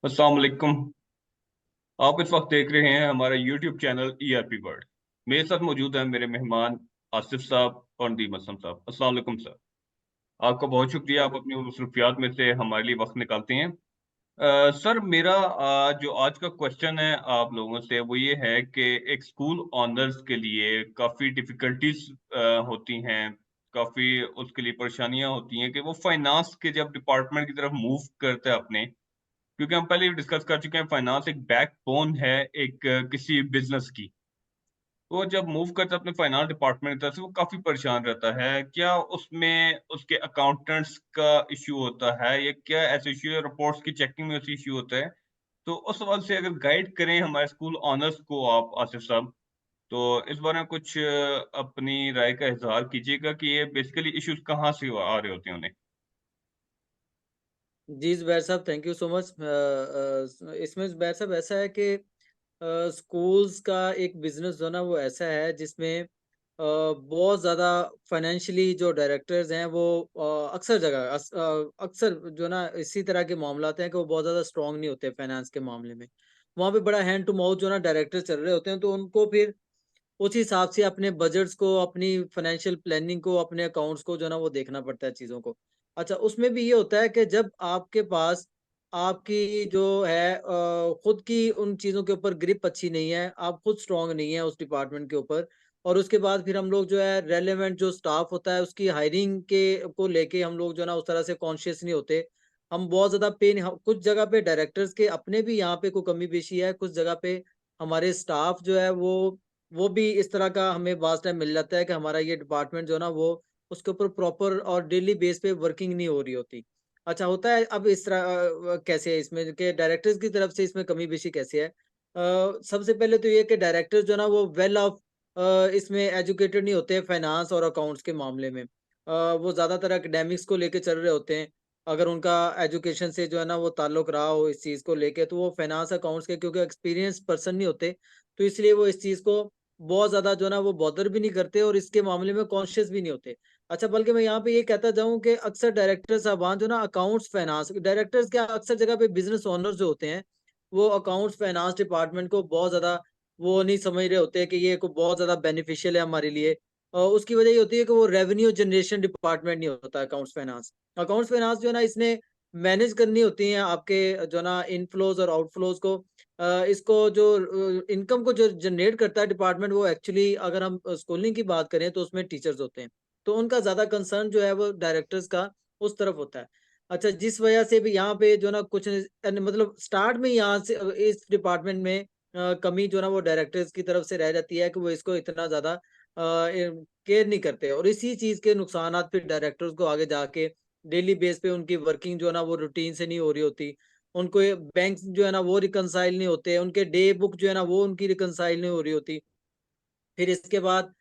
अस्सलाम वालेकुम। आप इस वक्त देख रहे हैं हमारा यूट्यूब चैनल ईआरपी वर्ल्ड। मेरे साथ मौजूद है मेरे मेहमान आसिफ साहब और नदीम असलम साहब। अस्सलाम वालेकुम सर। आपका बहुत शुक्रिया, आप अपनी मसरूफियात में से हमारे लिए वक्त निकालते हैं। सर मेरा जो आज का क्वेश्चन है आप लोगों से वो ये है कि एक स्कूल ऑनर्स के लिए काफ़ी डिफ़िकल्टीज होती हैं, काफ़ी उसके लिए परेशानियाँ होती हैं कि वो फाइनेंस के जब डिपार्टमेंट की तरफ मूव करता है अपने, क्योंकि हम पहले भी डिस्कस कर चुके हैं फाइनेंस एक बैकबोन है एक किसी बिजनेस की। वो जब मूव करता है अपने फाइनेंस डिपार्टमेंट की तरफ से वो काफ़ी परेशान रहता है। क्या उसमें उसके अकाउंटेंट्स का इश्यू होता है या क्या ऐसे इश्यू है रिपोर्ट्स की चेकिंग में ऐसे इश्यू होता है? तो उस सवाल से अगर गाइड करें हमारे स्कूल ऑनर्स को आप आसिफ साहब, तो इस बारे में कुछ अपनी राय का इज़हार कीजिएगा कि ये बेसिकली इश्यूज़ कहाँ से आ रहे होते हैं उन्हें? जी, ज़ुबैर साहब थैंक यू सो मच। इसमें ज़ुबैर साहब ऐसा है कि स्कूल्स का एक बिज़नेस जो है ना वो ऐसा है जिसमें बहुत ज़्यादा फाइनेंशियली जो डायरेक्टर्स हैं वो अक्सर जो है ना इसी तरह के मामलात हैं कि वो बहुत ज़्यादा स्ट्रॉन्ग नहीं होते फाइनेंस के मामले में। वहाँ पे बड़ा हैंड टू माउथ जो है ना डायरेक्टर चल रहे होते हैं, तो उनको फिर उस हिसाब से अपने बजट्स को, अपनी फाइनेंशियल प्लानिंग को, अपने अकाउंट्स को जो है ना वो देखना पड़ता है चीज़ों को। अच्छा, उसमें भी ये होता है कि जब आपके पास आपकी जो है खुद की उन चीज़ों के ऊपर ग्रिप अच्छी नहीं है, आप खुद स्ट्रॉन्ग नहीं है उस डिपार्टमेंट के ऊपर, और उसके बाद फिर हम लोग जो है रेलेवेंट जो स्टाफ होता है उसकी हायरिंग के को लेके हम लोग जो है ना उस तरह से कॉन्शियस नहीं होते। हम बहुत ज़्यादा कुछ जगह पे डायरेक्टर्स के अपने भी यहाँ पे कोई कमी-पेशी है, कुछ जगह पे हमारे स्टाफ जो है वो भी इस तरह का हमें बाज़ टाइम मिल जाता है कि हमारा ये डिपार्टमेंट जो है ना वो उसके ऊपर प्रॉपर और डेली बेस पे वर्किंग नहीं हो रही होती। अच्छा होता है अब इस तरह कैसे है इसमें कि डायरेक्टर्स की तरफ से इसमें कमी-पेशी कैसे है? सबसे पहले तो ये कि डायरेक्टर्स जो है ना वो वेल ऑफ इसमें एजुकेटेड नहीं होते फाइनेंस और अकाउंट्स के मामले में। वो ज़्यादातर एकेडमिक्स को लेके चल रहे होते हैं। अगर उनका एजुकेशन से जो है ना वो ताल्लुक रहा हो इस चीज़ को लेके, तो वो फाइनेंस अकाउंट्स के क्योंकि एक्सपीरियंस पर्सन नहीं होते, तो इसलिए वो इस चीज़ को बहुत ज़्यादा जो है ना वो बॉदर भी नहीं करते और इसके मामले में कॉन्शियस भी नहीं होते। अच्छा, बल्कि मैं यहाँ पे ये कहता जाऊँ कि अक्सर डायरेक्टर साहबान जो ना अकाउंट्स फाइनेंस डायरेक्टर्स क्या अक्सर जगह पे बिज़नेस ओनर्स जो होते हैं, वो अकाउंट्स फाइनेंस डिपार्टमेंट को बहुत ज़्यादा वो नहीं समझ रहे होते कि ये को बहुत ज़्यादा बेनिफिशियल है हमारे लिए। उसकी वजह ये होती है कि वो रेवेन्यू जनरेशन डिपार्टमेंट नहीं होता अकाउंट्स फाइनेंस। अकाउंट्स फाइनेंस जो है ना इसने मैनेज करनी होती है आपके जो है ना इनफ्लोज़ और आउटफ्लोज़ को। इसको जो इनकम को जो जनरेट करता है डिपार्टमेंट, वो एक्चुअली अगर हम स्कूलिंग की बात करें तो उसमें टीचर्स होते हैं। तो उनका ज़्यादा कंसर्न जो है वो डायरेक्टर्स का उस तरफ होता है। अच्छा, जिस वजह से भी यहाँ पे जो है ना कुछ मतलब स्टार्ट में यहाँ से इस डिपार्टमेंट में कमी जो है ना वो डायरेक्टर्स की तरफ से रह जाती है कि वो इसको इतना ज़्यादा केयर नहीं करते, और इसी चीज़ के नुकसानात फिर डायरेक्टर्स को आगे जाके डेली बेस पे उनकी वर्किंग जो है ना वो रूटीन से नहीं हो रही होती। उनको ये बैंक जो है ना वो रिकंसाइल नहीं होते, उनके डे बुक जो है ना वो उनकी रिकंसाइल नहीं हो रही होती। फिर इसके बाद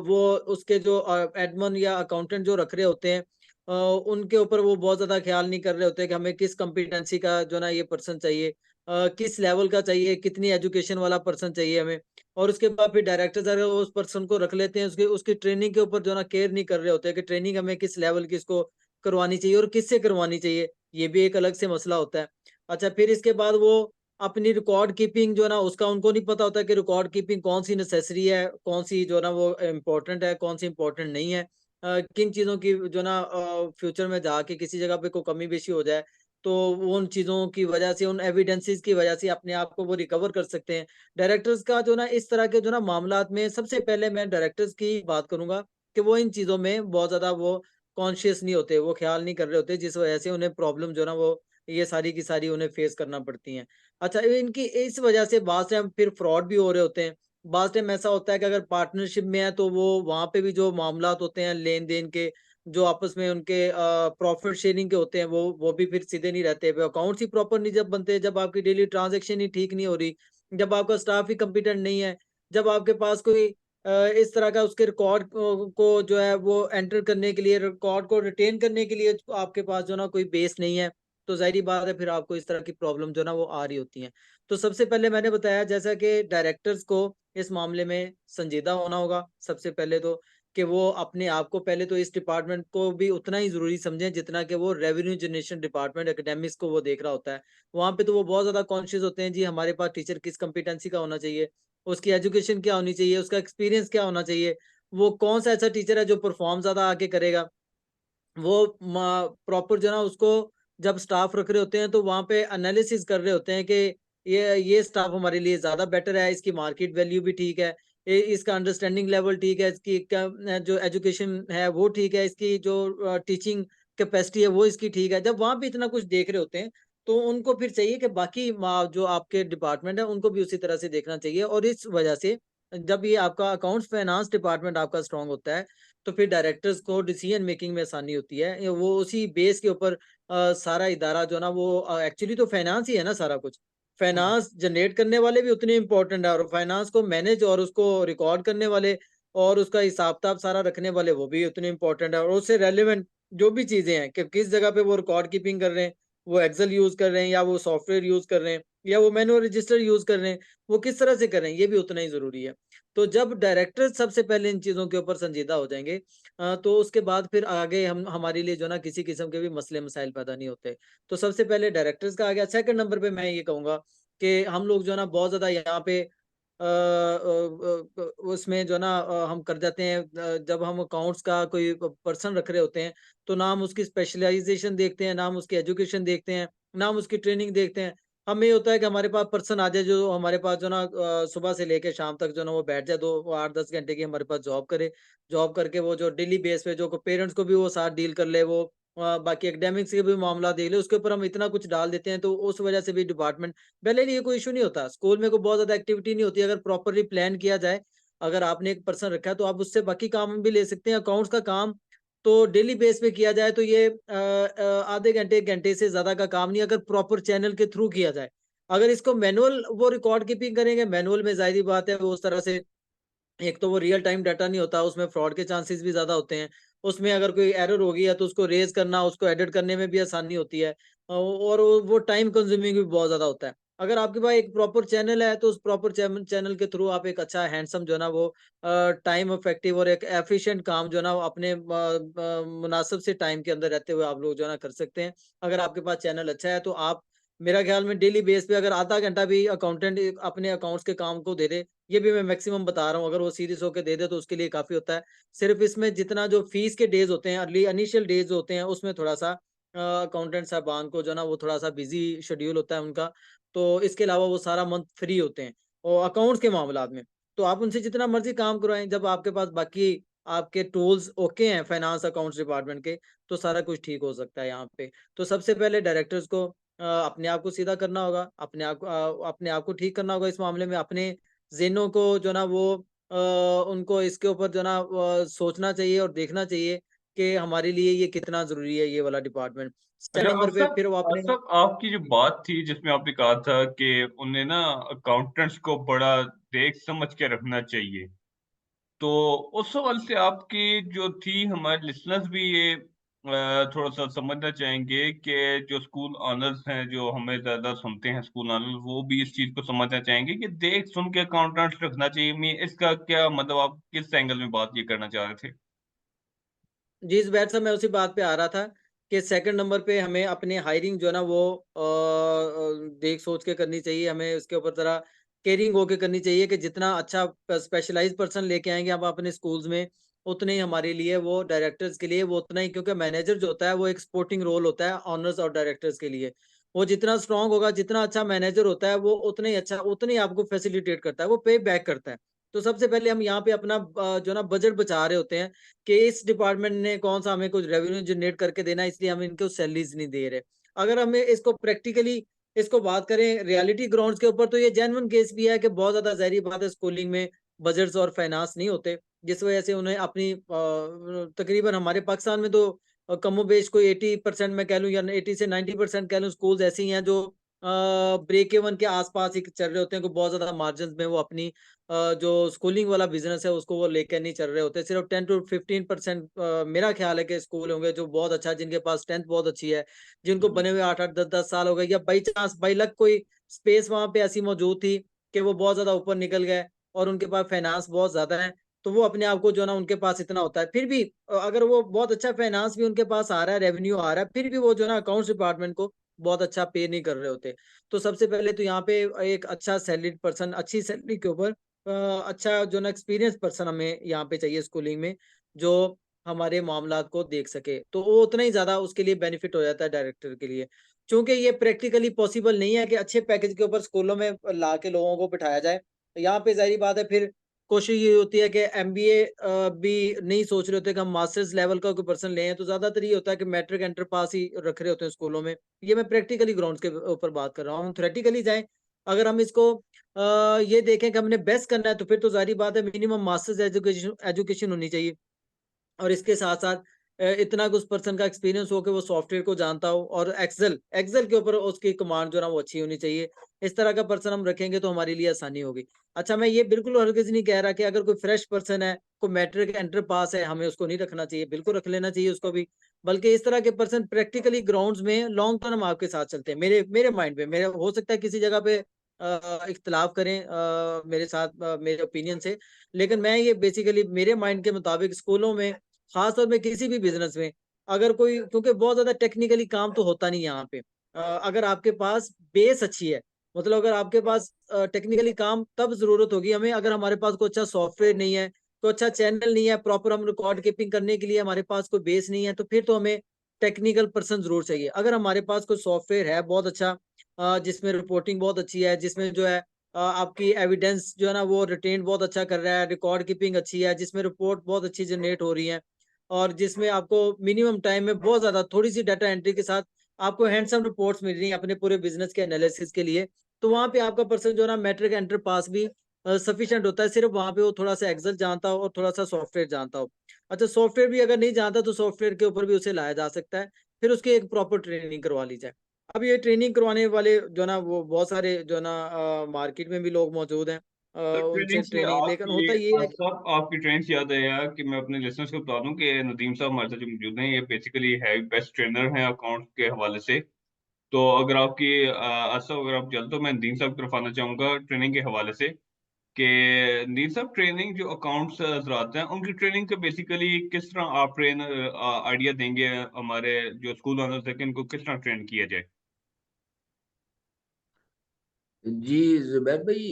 वो उसके जो एडमिन या अकाउंटेंट जो रख रहे होते हैं, उनके ऊपर वो बहुत ज़्यादा ख़्याल नहीं कर रहे होते कि हमें किस कॉम्पिटेंसी का जो है ना ये पर्सन चाहिए, किस लेवल का चाहिए, कितनी एजुकेशन वाला पर्सन चाहिए हमें। और उसके बाद फिर डायरेक्टर्स अगर उस पर्सन को रख लेते हैं, उसकी उसकी ट्रेनिंग के ऊपर जो है ना केयर नहीं कर रहे होते कि ट्रेनिंग हमें किस लेवल की इसको करवानी चाहिए और किससे करवानी चाहिए, ये भी एक अलग से मसला होता है। अच्छा, फिर इसके बाद वो अपनी रिकॉर्ड कीपिंग जो है ना उसका उनको नहीं पता होता कि रिकॉर्ड कीपिंग कौन-सी नेसेसरी है, कौन-सी जो है ना वो इम्पोर्टेंट है, कौन-सी इम्पोर्टेंट नहीं है। किन चीज़ों की जो है ना फ्यूचर में जाके किसी जगह पे कोई कमी-पेशी हो जाए, तो वो उन चीज़ों की वजह से, उन एविडेंसेस की वजह से अपने आप को वो रिकवर कर सकते हैं। डायरेक्टर्स का जो ना इस तरह के जो ना मामलात में सबसे पहले मैं डायरेक्टर्स की बात करूँगा कि वो इन चीज़ों में बहुत ज़्यादा वो कॉन्शियस नहीं होते, वो ख़्याल नहीं कर रहे होते, जिस वजह से उन्हें प्रॉब्लम जो है ना वो ये सारी की सारी उन्हें फेस करना पड़ती हैं। अच्छा, इनकी इस वजह से बाज़ टाइम फिर फ्रॉड भी हो रहे होते हैं। बाज़ टाइम ऐसा होता है कि अगर पार्टनरशिप में है तो वो वहाँ पे भी जो मामलात होते हैं लेन-देन के, जो आपस में उनके प्रॉफिट शेयरिंग के होते हैं, वो भी फिर सीधे नहीं रहते। वे अकाउंट्स ही प्रॉपर नहीं जब बनते, जब आपकी डेली ट्रांज़ैक्शन ही ठीक नहीं हो रही, जब आपका स्टाफ ही कंपिटेंट नहीं है, जब आपके पास कोई इस तरह का उसके रिकॉर्ड को जो है वो एंटर करने के लिए, रिकॉर्ड को रिटेन करने के लिए आपके पास जो है ना कोई बेस नहीं है, तो ज़ाहिर-सी बात है फिर आपको इस तरह की प्रॉब्लम जो है ना वो आ रही होती हैं। तो सबसे पहले मैंने बताया जैसा कि डायरेक्टर्स को इस मामले में संजीदा होना होगा सबसे पहले तो, कि वो अपने आप को पहले तो इस डिपार्टमेंट को भी उतना ही ज़रूरी समझें जितना कि वो रेवेन्यू जनरेशन डिपार्टमेंट एकेडमिक्स को वो देख रहा होता है। वहाँ पे तो वो बहुत ज़्यादा कॉन्शियस होते हैं जी हमारे पास टीचर किस कॉम्पिटेंसी का होना चाहिए, उसकी एजुकेशन क्या होनी चाहिए, उसका एक्सपीरियंस क्या होना चाहिए, वो कौन-सा ऐसा टीचर है जो परफ़ॉर्म ज़्यादा आके करेगा। वो प्रॉपर जो है ना उसको जब स्टाफ रख रहे होते हैं तो वहाँ पे एनालिसिस कर रहे होते हैं कि ये स्टाफ हमारे लिए ज़्यादा बेटर है, इसकी मार्केट वैल्यू भी ठीक है, इसका अंडरस्टैंडिंग लेवल ठीक है, इसकी क्या जो एजुकेशन है वो ठीक है, इसकी जो टीचिंग कैपेसिटी है वो इसकी ठीक है। जब वहाँ पे इतना कुछ देख रहे होते हैं, तो उनको फिर चाहिए कि बाकी जो आपके डिपार्टमेंट है उनको भी उसी तरह से देखना चाहिए और इस वजह से जब ये आपका अकाउंट्स फाइनेंस डिपार्टमेंट आपका स्ट्रॉन्ग होता है, तो फिर डायरेक्टर्स को डिसीजन मेकिंग में आसानी होती है। वो उसी बेस के ऊपर सारा इदारा जो है ना वो एक्चुअली तो फाइनेंस ही है ना सारा कुछ। हम्म। फाइनेंस जनरेट करने वाले भी उतने इम्पोर्टेंट है और फाइनेंस को मैनेज और उसको रिकॉर्ड करने वाले और उसका हिसाब-किताब सारा रखने वाले वो भी उतने इम्पोर्टेंट है और उससे रेलेवेंट जो भी चीज़ें हैं कि किस जगह पे वो रिकॉर्ड कीपिंग कर रहे हैं, वो एक्सेल यूज़ कर रहे हैं या वो सॉफ्टवेयर यूज़ कर रहे हैं या वो मैनुअल रजिस्टर यूज़ कर रहे हैं, वो किस तरह से कर रहे हैं, ये भी उतना ही ज़रूरी है। तो जब डायरेक्टर सबसे पहले इन चीज़ों के ऊपर संजीदा हो जाएँगे तो उसके बाद फिर आगे हम हमारे लिए जो है ना किसी किस्म के भी मसले-मसाइल पैदा नहीं होते। तो सबसे पहले डायरेक्टर्स का आ गया, सेकंड नंबर पे मैं ये कहूँगा कि हम लोग जो है ना बहुत ज़्यादा यहाँ पे उसमें जो है ना हम कर जाते हैं जब हम अकाउंट्स का कोई पर्सन रख रहे होते हैं, तो ना हम उसकी स्पेशलाइज़ेशन देखते हैं, ना हम उसकी एजुकेशन देखते हैं, ना हम उसकी ट्रेनिंग देखते हैं। हमें ये होता है कि हमारे पास पर्सन आ जाए जो हमारे पास जो है ना सुबह से लेके शाम तक जो है ना वो बैठ जाए 2 8-10 घंटे की हमारे पास जॉब करे। जॉब करके वो जो डेली बेस पे जो पेरेंट्स को भी वो साथ डील कर ले, वो बाकी एकेडमिक्स के भी मामला देख ले, उसके ऊपर हम इतना कुछ डाल देते हैं, तो उस वजह से भी डिपार्टमेंट पहले ये कोई इश्यू नहीं होता। स्कूल में कोई बहुत ज़्यादा एक्टिविटी नहीं होती, अगर प्रॉपर्ली प्लान किया जाए, अगर आपने एक पर्सन रखा है, तो आप उससे बाकी काम भी ले सकते हैं। अकाउंट्स का काम तो डेली बेस पे किया जाए, तो ये आधे घंटे, 1 घंटे से ज़्यादा का काम नहीं, अगर प्रॉपर चैनल के थ्रू किया जाए। अगर इसको मैनुअल वो रिकॉर्ड कीपिंग करेंगे, मैनुअल में ज़ाहिर-सी बात है, वो उस तरह से एक तो वो रियल टाइम डाटा नहीं होता, उसमें फ्रॉड के चांसेस भी ज़्यादा होते हैं। उसमें अगर कोई एरर हो गई है, तो उसको रेज़ करना, उसको एडिट करने में भी आसानी होती है और वो टाइम कंज्यूमिंग भी बहुत ज़्यादा होता है। अगर आपके पास एक प्रॉपर चैनल है, तो उस प्रॉपर चैनल के थ्रू आप एक अच्छा हैंडसम जो है ना वो टाइम इफेक्टिव और एक एफिशिएंट काम जो है ना वो अपने मुनासिब से टाइम के अंदर रहते हुए आप लोग जो है ना कर सकते हैं। अगर आपके पास चैनल अच्छा है, तो आप मेरा ख्याल में डेली बेस पे अगर आधा घंटा भी अकाउंटेंट अपने अकाउंट्स के काम को दे दे, ये भी मैं मैक्सिमम बता रहा हूँ, अगर वो सीरियस होके दे दे तो उसके लिए काफ़ी होता है। सिर्फ़ इसमें जितना जो फीस के डेज़ होते हैं, अर्ली इनिशियल डेज़ होते हैं, उसमें थोड़ा-सा अकाउंटेंट साहबान को जो है ना वो थोड़ा-सा बिज़ी शेड्यूल होता है उनका। तो इसके अलावा वो सारा मंथ फ्री होते हैं और अकाउंट्स के मामलात में। तो आप उनसे जितना मर्ज़ी काम करवाएँ, जब आपके पास बाकी आपके टूल्स ओके हैं फाइनेंस अकाउंट्स डिपार्टमेंट के, तो सारा कुछ ठीक हो सकता है यहाँ पे। तो सबसे पहले डायरेक्टर्स को अपने आप को सीधा करना होगा, अपने आप को ठीक करना होगा इस मामले में, अपने ज़हनों को जो ना वो उनको इसके ऊपर जो ना सोचना चाहिए और देखना चाहिए कि हमारे लिए ये कितना ज़रूरी है ये वाला डिपार्टमेंट। अच्छा सेकंड नंबर पे फिर वो अपने असफ आपकी जो बात थी जिसमें आपने कहा था कि उन्हें ना अकाउंटेंट्स को बड़ा देख समझ के रखना चाहिए। तो उस सवाल से आपकी जो थी हमारे लिसनर्स भी ये थोड़ा-सा समझना चाहेंगे कि जो स्कूल ऑनर्स हैं, जो हमें ज़्यादा सुनते हैं स्कूल ऑनर्स, वो भी इस चीज़ को समझना चाहेंगे कि देख सुन के अकाउंटेंट्स रखना चाहिए। इसका क्या मतलब आप किस एंगल में बात ये करना चाह रहे थे? जी, इस बैच से मैं उसी बात पे आ रहा था कि सेकंड नंबर पे हमें अपनी हायरिंग जो है ना वो देख सोच के करनी चाहिए। हमें उसके ऊपर ज़रा केयरिंग होके करनी चाहिए कि जितना अच्छा स्पेशलाइज़्ड पर्सन लेके आएँगे हम अपने स्कूल्स में, उतने ही हमारे लिए वो डायरेक्टर्स के लिए वो उतना ही, क्योंकि मैनेजर जो होता है वो एक सपोर्टिंग रोल होता है ओनर्स और डायरेक्टर्स के लिए। वो जितना स्ट्रॉन्ग होगा, जितना अच्छा मैनेजर होता है, वो उतना ही अच्छा, उतने ही आपको फैसिलिटेट करता है, वो पे बैक करता है। तो सबसे पहले हम यहाँ पे अपना जो है ना बजट बचा रहे होते हैं कि इस डिपार्टमेंट ने कौन-सा हमें कुछ रेवेन्यू जनरेट करके देना है, इसलिए हम इनको सैलरीज़ नहीं दे रहे। अगर हमें इसको प्रैक्टिकली इसको बात करें रियलिटी ग्राउंड्स के ऊपर, तो ये जेन्युइन केस भी है कि बहुत ज़्यादा ज़ाहिर-सी बात है स्कूलिंग में बजट्स और फाइनेंस नहीं होते, जिस वजह से उन्हें अपनी तकरीबन हमारे पाकिस्तान में तो कमोबेश कोई 80% मैं कह लूँ या 80 से 90% कह लूँ स्कूल्स ऐसी हैं जो ब्रेक इवन के आस-पास ही चल रहे होते हैं, कोई बहुत ज़्यादा मार्जिन्स में वो अपनी जो स्कूलिंग वाला बिज़नेस है उसको वो लेके नहीं चल रहे होते। सिर्फ़ 10 टू 15% मेरा ख़्याल है कि स्कूल होंगे जो बहुत अच्छा, जिनके पास स्ट्रेंथ बहुत अच्छी है, जिनको जी। बने हुए 8-8 10-10 साल हो गए, या बाई चांस बाई लक कोई स्पेस वहाँ पे ऐसी मौजूद थी कि वो बहुत ज़्यादा ऊपर निकल गए और उनके पास फाइनेंस बहुत ज़्यादा है। तो वो अपने आप को जो है ना उनके पास इतना होता है। फिर भी अगर वो बहुत अच्छा फाइनेंस भी उनके पास आ रहा है, रेवेन्यू आ रहा है, फिर भी वो जो है ना अकाउंट्स डिपार्टमेंट को बहुत अच्छा पे नहीं कर रहे होते। तो सबसे पहले तो यहाँ पे एक अच्छा सैलरीड पर्सन, अच्छी सैलरी के ऊपर अच्छा जो ना एक्सपीरियंस पर्सन हमें यहाँ पे चाहिए स्कूलिंग में, जो हमारे मामलात को देख सके। तो वो उतना ही ज़्यादा उसके लिए बेनिफिट हो जाता है डायरेक्टर के लिए। चूँकि ये प्रैक्टिकली पॉसिबल नहीं है कि अच्छे पैकेज के ऊपर स्कूलों में ला के लोगों को बिठाया जाए। यहाँ पे ज़ाहिर-सी बात है, फिर कोशिश ये होती है कि एमबीए भी नहीं सोच रहे होते कि हम मास्टर्स लेवल का कोई पर्सन लें, तो ज़्यादातर ये होता है कि मैट्रिक इंटर पास ही रख रहे होते हैं स्कूलों में। ये मैं प्रैक्टिकली ग्राउंड्स के ऊपर बात कर रहा हूँ। हम थ्योरेटिकली जाएँ, अगर हम इसको ये देखें कि हमने बेस्ट करना है, तो फिर तो ज़ाहिर-सी बात है मिनिमम मास्टर्स एजुकेशन एजुकेशन होनी चाहिए। और इसके साथ-साथ इतना कुछ पर्सन का एक्सपीरियंस हो कि वो सॉफ्टवेयर को जानता हो, और एक्सेल एक्सेल के ऊपर उसकी कमांड जो है ना वो अच्छी होनी चाहिए। इस तरह का पर्सन हम रखेंगे तो हमारे लिए आसानी होगी। अच्छा, मैं ये बिल्कुल हरगिज़ नहीं कह रहा कि अगर कोई फ्रेश पर्सन है, कोई मैट्रिक इंटर पास है, हमें उसको नहीं रखना चाहिए, बिल्कुल रख लेना चाहिए उसको भी। बल्कि इस तरह के पर्सन प्रैक्टिकली ग्राउंड्स में लॉन्ग टर्म आपके साथ चलते हैं। मेरे मेरे माइंड में, मेरे हो सकता है किसी जगह पे इख्तिलाफ करें मेरे साथ मेरे ओपिनियन से। लेकिन मैं ये बेसिकली मेरे माइंड के मुताबिक स्कूलों में, खास तौर पे किसी भी बिज़नेस में, अगर कोई, क्योंकि बहुत ज़्यादा टेक्निकली काम तो होता नहीं यहाँ पे। अगर आपके पास बेस अच्छी है, मतलब अगर आपके पास टेक्निकली काम तब ज़रूरत होगी हमें, अगर हमारे पास कोई अच्छा सॉफ्टवेयर नहीं है, कोई अच्छा चैनल नहीं है, प्रॉपर हम रिकॉर्ड कीपिंग करने के लिए हमारे पास कोई बेस नहीं है, तो फिर तो हमें टेक्निकल पर्सन ज़रूर चाहिए। अगर हमारे पास कोई सॉफ्टवेयर है बहुत अच्छा, जिसमें रिपोर्टिंग बहुत अच्छी है, जिसमें जो है आपकी एविडेंस जो है ना वो रिटेन बहुत अच्छा कर रहा है, रिकॉर्ड कीपिंग अच्छी है, जिसमें रिपोर्ट बहुत अच्छी जनरेट हो रही है, और जिसमें आपको मिनिमम टाइम में बहुत ज़्यादा थोड़ी-सी डाटा एंट्री के साथ आपको हैंडसम रिपोर्ट्स मिल रही हैं अपने पूरे बिज़नेस के एनालिसिस के लिए। तो वहाँ पे आपका पर्सन जो है ना मैट्रिक इंटर पास भी सफिशिएंट होता है, सिर्फ़ वहाँ पे वो थोड़ा-सा एक्सेल जानता हो और थोड़ा-सा सॉफ्टवेयर जानता हो। अच्छा, सॉफ्टवेयर भी अगर नहीं जानता तो सॉफ्टवेयर के ऊपर भी उसे लाया जा सकता है, फिर उसकी एक प्रॉपर ट्रेनिंग करवा ली जाए। अब ये ट्रेनिंग करवाने वाले जो है ना वो बहुत सारे जो है ना मार्केट में भी लोग मौजूद हैं, सर उनसे ट्रेनिंग से ट्रेनिंग, लेकिन आपकी होता ये है कि साहब आपकी ट्रेनिंग से याद आया कि मैं अपने लिसनर्स को बता दूं कि नदीम साहब हमारे साथ जो मौजूद हैं, ये बेसिकली है बेस्ट ट्रेनर हैं अकाउंट्स के हवाले से। तो अगर आपकी आशा, अगर आप चल, तो मैं नदीम साहब की तरफ आना चाहूंगा ट्रेनिंग के हवाले से कि नदीम साहब ट्रेनिंग जो अकाउंट्स हजरात हैं उनकी ट्रेनिंग का बेसिकली किस तरह आप ट्रेन आइडिया देंगे हमारे जो स्कूल ओनर्स हैं कि इनको किस तरह ट्रेन किया जाए। जी जुबैर भाई,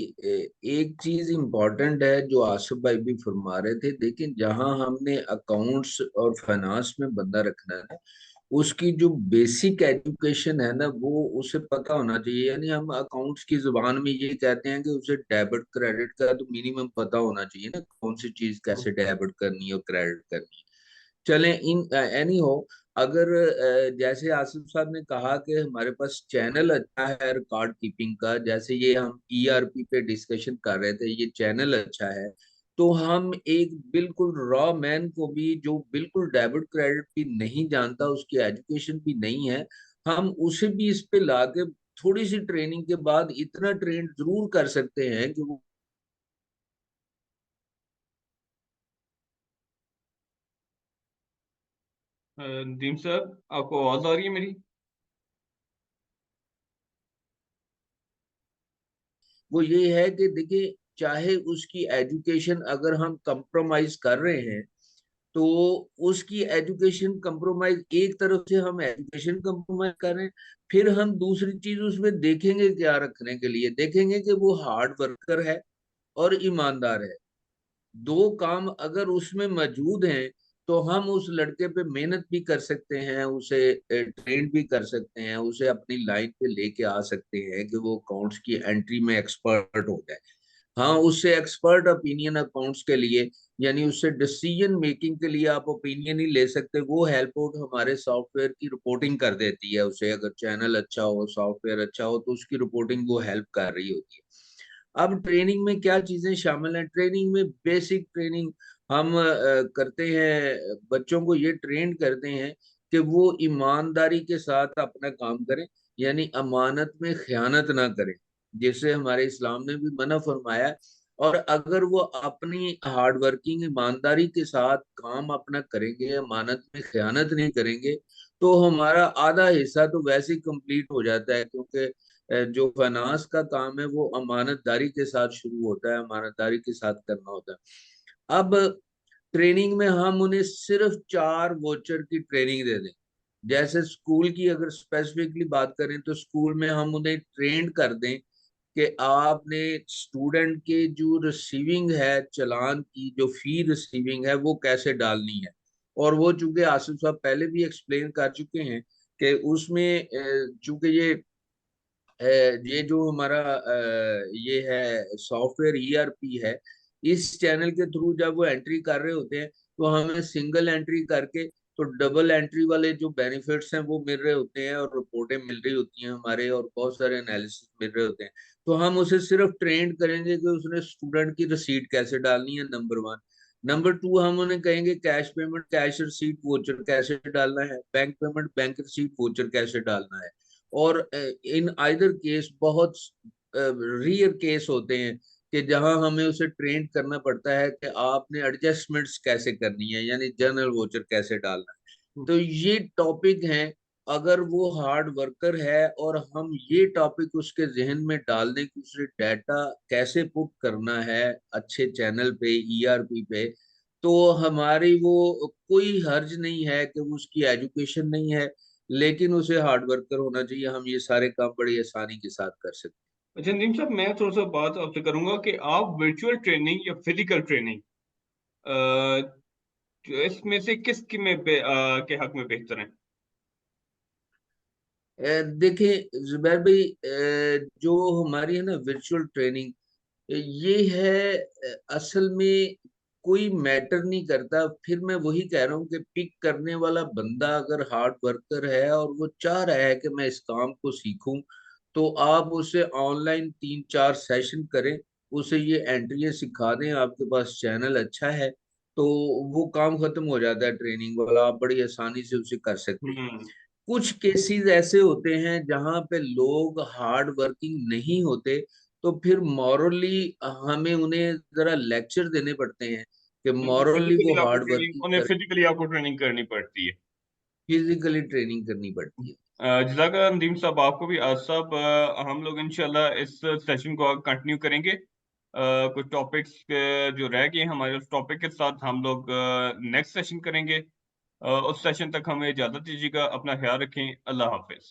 एक चीज इम्पोर्टेंट है जो आसिफ भाई भी फरमा रहे थे। देखिए, जहां हमने अकाउंट्स और फाइनेंस में बंदा रखना है, उसकी जो बेसिक एजुकेशन है ना, वो उसे पता होना चाहिए। यानी हम अकाउंट्स की जुबान में ये कहते हैं कि उसे डेबिट क्रेडिट का तो मिनिमम पता होना चाहिए ना, कौन सी चीज कैसे डेबिट करनी है और क्रेडिट करनी है। चलें, इन एनी हो, अगर जैसे आसिफ साहब ने कहा कि हमारे पास चैनल अच्छा है रिकॉर्ड कीपिंग का, जैसे ये हम ईआरपी पे डिस्कशन कर रहे थे, ये चैनल अच्छा है, तो हम एक बिल्कुल रॉ मैन को भी, जो बिल्कुल डेबिट क्रेडिट भी नहीं जानता, उसकी एजुकेशन भी नहीं है, हम उसे भी इस पे लाके थोड़ी सी ट्रेनिंग के बाद इतना ट्रेन जरूर कर सकते हैं कि वो नदीम साहब, आपको आवाज आ रही है मेरी? वो ये है कि देखिए, चाहे उसकी एजुकेशन अगर हम कंप्रोमाइज कर रहे हैं, तो उसकी एजुकेशन कंप्रोमाइज, एक तरफ से हम एजुकेशन कंप्रोमाइज कर रहे हैं, फिर हम दूसरी चीज उसमें देखेंगे क्या, रखने के लिए देखेंगे कि वो हार्ड वर्कर है और ईमानदार है। दो काम अगर उसमें मौजूद हैं, तो हम उस लड़के पे मेहनत भी कर सकते हैं, उसे ट्रेन भी कर सकते हैं, उसे अपनी लाइन पे लेके आ सकते हैं कि वो अकाउंट्स की एंट्री में एक्सपर्ट हो जाए। हाँ, उससे एक्सपर्ट ओपिनियन अकाउंट्स के लिए, यानी उससे डिसीजन मेकिंग के लिए आप ओपिनियन ही ले सकते, वो हेल्प आउट हमारे सॉफ्टवेयर की रिपोर्टिंग कर देती है उसे। अगर चैनल अच्छा हो, सॉफ्टवेयर अच्छा हो, तो उसकी रिपोर्टिंग वो हेल्प कर रही होती है। अब ट्रेनिंग में क्या चीजें शामिल हैं? ट्रेनिंग में बेसिक ट्रेनिंग हम करते हैं, बच्चों को ये ट्रेन करते हैं कि वो ईमानदारी के साथ अपना काम करें, यानी अमानत में खयानत ना करें, जिसे हमारे इस्लाम ने भी मना फरमाया है। और अगर वो अपनी हार्डवर्किंग ईमानदारी के साथ काम अपना करेंगे, अमानत में खयानत नहीं करेंगे, तो हमारा आधा हिस्सा तो वैसे ही कंप्लीट हो जाता है। क्योंकि जो फाइनेंस का काम है वो अमानतदारी के साथ शुरू होता है, अमानतदारी के साथ करना होता है। अब ट्रेनिंग में हम उन्हें सिर्फ 4 वोचर की ट्रेनिंग दे दें। जैसे स्कूल की अगर स्पेसिफिकली बात करें तो स्कूल में हम उन्हें ट्रेंड कर दें कि आपने स्टूडेंट के जो रिसीविंग है चालान की, जो फी रिसीविंग है वो कैसे डालनी है। और वो चूंकि आसिफ साहब पहले भी एक्सप्लेन कर चुके हैं कि उसमें चूंकि ये जो हमारा ये है सॉफ्टवेयर ईआरपी है, इस चैनल के थ्रू जब वो एंट्री कर रहे होते हैं तो हमें सिंगल एंट्री करके तो डबल एंट्री वाले जो बेनिफिट्स हैं वो मिल रहे होते हैं और रिपोर्टें मिल रही होती हैं हमारे, और बहुत सारे एनालिसिस मिल रहे होते हैं। तो हम उसे सिर्फ ट्रेन करेंगे कि उसने स्टूडेंट की रसीद कैसे डालनी है, नंबर 1। नंबर 2, हम उन्हें कहेंगे कैश पेमेंट कैश रसीद वोचर कैसे डालना है, बैंक पेमेंट बैंक रसीद वोचर कैसे डालना है। और इन आइदर केस बहुत रियर केस होते हैं कि जहां हमें उसे ट्रेन करना पड़ता है कि आपने एडजस्टमेंट्स कैसे करनी है, यानी जर्नल वोचर कैसे डालना है। तो ये टॉपिक हैं। अगर वो हार्ड वर्कर है और हम ये टॉपिक उसके जहन में डाल दें कि उसे डाटा कैसे पुट करना है अच्छे चैनल पे, ईआरपी पे, तो हमारी वो कोई हर्ज नहीं है कि वो उसकी एजुकेशन नहीं है, लेकिन उसे हार्ड वर्कर होना चाहिए। हम ये सारे काम बड़ी आसानी के साथ कर सकते अच्छा नदीम साहब, मैं थोड़ा सा बात आपसे करूंगा कि आप वर्चुअल ट्रेनिंग या फिजिकल ट्रेनिंग इसमें से किस में के हक में बेहतर है? हैं। देखिए जुबैर भाई, जो हमारी है ना वर्चुअल ट्रेनिंग, ये है असल में कोई मैटर नहीं करता। फिर मैं वही कह रहा हूँ कि पिक करने वाला बंदा अगर हार्ड वर्कर है और वो चाह रहा है कि मैं इस काम को सीखूं, तो आप उसे ऑनलाइन 3-4 सेशन करें, उसे ये एंट्रियां सिखा दें, आपके पास चैनल अच्छा है तो वो काम खत्म हो जाता है ट्रेनिंग वाला, आप बड़ी आसानी से उसे कर सकते हैं। हम्म। कुछ केसेस ऐसे होते हैं जहां पे लोग हार्ड वर्किंग नहीं होते, तो फिर मॉरली हमें उन्हें जरा लेक्चर देने पड़ते हैं कि मॉरली वो हार्ड वर्किंग उन्हें कर, फिजिकली आपको ट्रेनिंग करनी पड़ती है। फिजिकली ट्रेनिंग करनी पड़ती है। जज़ाकल्लाह नदीम साहब, आपको भी आज साहब, हम लोग इंशाल्लाह इस सेशन को कंटिन्यू करेंगे। कुछ टॉपिक्स जो रह गए हमारे, उस टॉपिक के साथ हम लोग नेक्स्ट सेशन करेंगे। उस सेशन तक हमें इजाजत दीजिएगा। अपना ख्याल रखें। अल्लाह हाफिज।